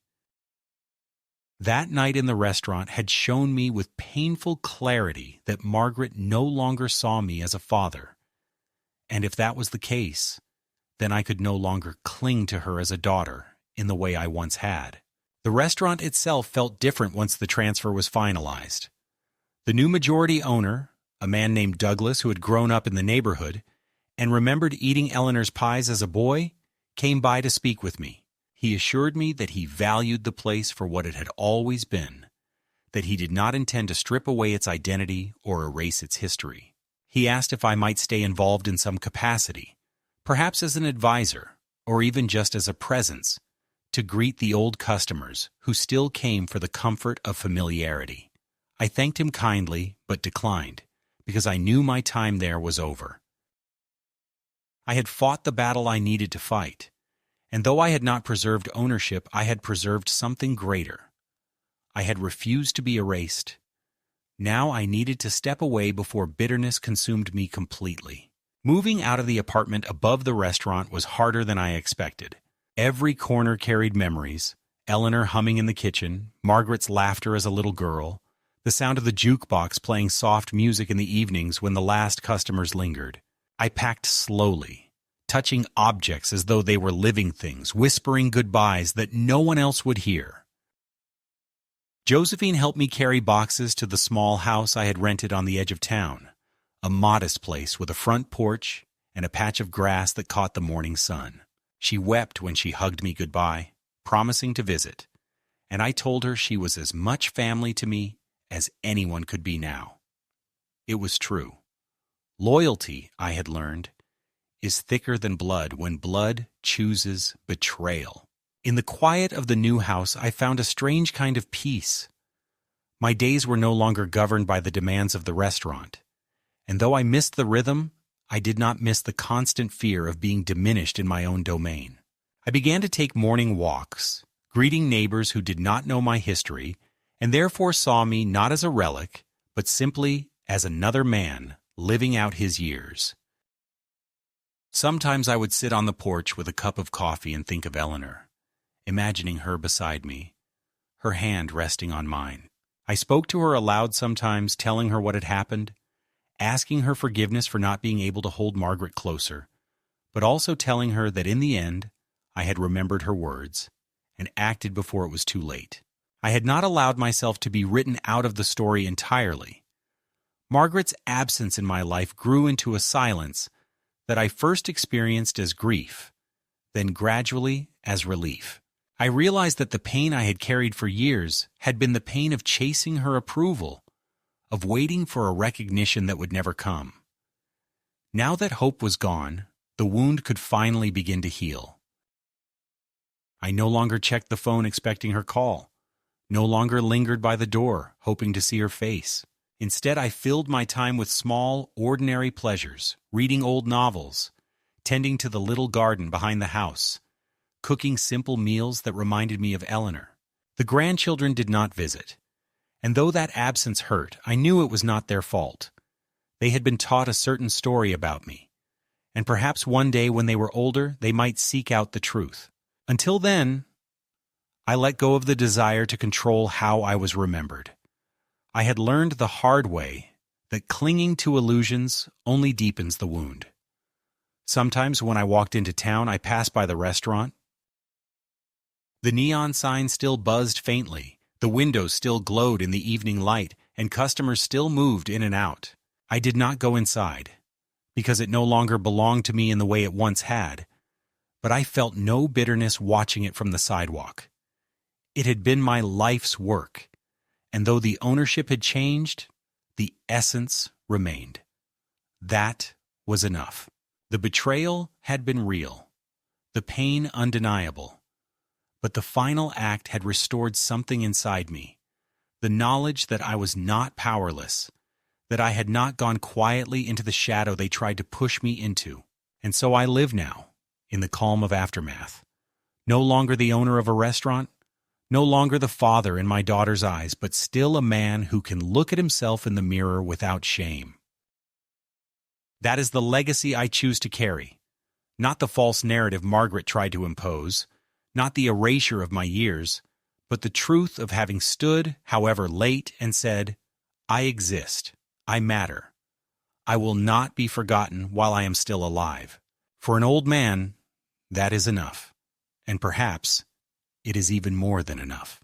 That night in the restaurant had shown me with painful clarity that Margaret no longer saw me as a father. And if that was the case, then I could no longer cling to her as a daughter in the way I once had. The restaurant itself felt different once the transfer was finalized. The new majority owner, a man named Douglas who had grown up in the neighborhood and remembered eating Eleanor's pies as a boy, came by to speak with me. He assured me that he valued the place for what it had always been, that he did not intend to strip away its identity or erase its history. He asked if I might stay involved in some capacity, perhaps as an advisor, or even just as a presence, to greet the old customers who still came for the comfort of familiarity. I thanked him kindly, but declined, because I knew my time there was over. I had fought the battle I needed to fight, and though I had not preserved ownership, I had preserved something greater. I had refused to be erased. Now I needed to step away before bitterness consumed me completely. Moving out of the apartment above the restaurant was harder than I expected. Every corner carried memories, Eleanor humming in the kitchen, Margaret's laughter as a little girl, the sound of the jukebox playing soft music in the evenings when the last customers lingered. I packed slowly, touching objects as though they were living things, whispering goodbyes that no one else would hear. Josephine helped me carry boxes to the small house I had rented on the edge of town, a modest place with a front porch and a patch of grass that caught the morning sun. She wept when she hugged me goodbye, promising to visit, and I told her she was as much family to me as anyone could be now. It was true. Loyalty, I had learned, is thicker than blood when blood chooses betrayal. In the quiet of the new house, I found a strange kind of peace. My days were no longer governed by the demands of the restaurant, and though I missed the rhythm, I did not miss the constant fear of being diminished in my own domain. I began to take morning walks, greeting neighbors who did not know my history, and therefore saw me not as a relic, but simply as another man living out his years. Sometimes I would sit on the porch with a cup of coffee and think of Eleanor, imagining her beside me, her hand resting on mine. I spoke to her aloud sometimes, telling her what had happened, asking her forgiveness for not being able to hold Margaret closer, but also telling her that in the end, I had remembered her words and acted before it was too late. I had not allowed myself to be written out of the story entirely. Margaret's absence in my life grew into a silence that I first experienced as grief, then gradually as relief. I realized that the pain I had carried for years had been the pain of chasing her approval, of waiting for a recognition that would never come. Now that hope was gone, the wound could finally begin to heal. I no longer checked the phone expecting her call, no longer lingered by the door hoping to see her face. Instead, I filled my time with small, ordinary pleasures, reading old novels, tending to the little garden behind the house, cooking simple meals that reminded me of Eleanor. The grandchildren did not visit, and though that absence hurt, I knew it was not their fault. They had been taught a certain story about me, and perhaps one day when they were older, they might seek out the truth. Until then, I let go of the desire to control how I was remembered. I had learned the hard way that clinging to illusions only deepens the wound. Sometimes when I walked into town, I passed by the restaurant. The neon sign still buzzed faintly, the windows still glowed in the evening light, and customers still moved in and out. I did not go inside, because it no longer belonged to me in the way it once had, but I felt no bitterness watching it from the sidewalk. It had been my life's work, and though the ownership had changed, the essence remained. That was enough. The betrayal had been real, the pain undeniable, but the final act had restored something inside me, the knowledge that I was not powerless, that I had not gone quietly into the shadow they tried to push me into. And so I live now, in the calm of aftermath. No longer the owner of a restaurant, no longer the father in my daughter's eyes, but still a man who can look at himself in the mirror without shame. That is the legacy I choose to carry, not the false narrative Margaret tried to impose, not the erasure of my years, but the truth of having stood, however late, and said, I exist, I matter. I will not be forgotten while I am still alive. For an old man, that is enough, and perhaps it is even more than enough.